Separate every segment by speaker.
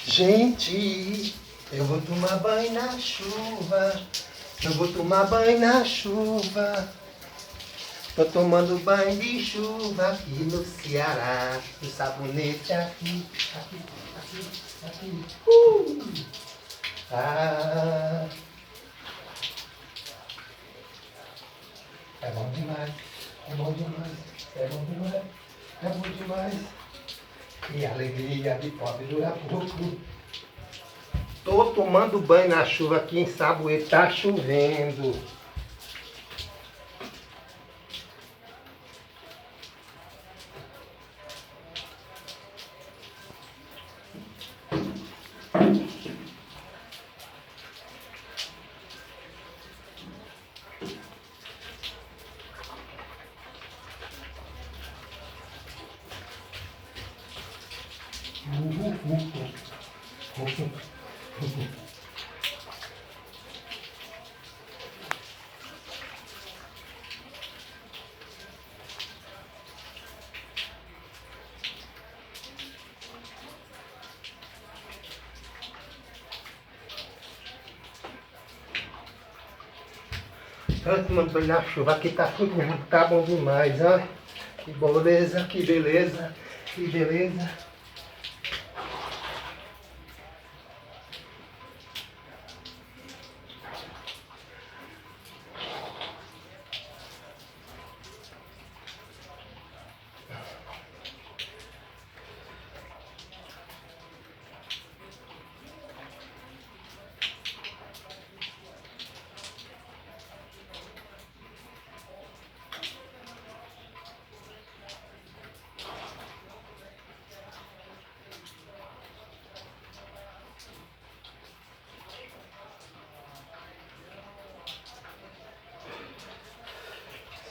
Speaker 1: Gente, eu vou tomar banho na chuva. Eu vou tomar banho na chuva. Tô tomando banho de chuva aqui no Ceará. O sabonete aqui, aqui, aqui, aqui. Ah, é bom demais, é bom demais, é bom demais, é bom demais. E a alegria de pobre dura pouco. Tô tomando banho na chuva aqui em Saboê, tá chovendo. Tô tomando banho na chuva, aqui tá chovendo, tá bom demais, ó. Que beleza, que beleza, que beleza.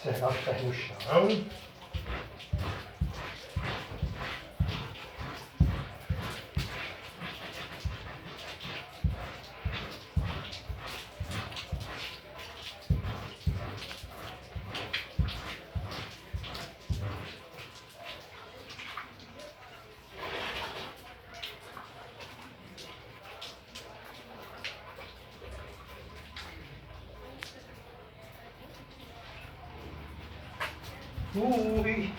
Speaker 1: Serrar os pés no chão. Ui.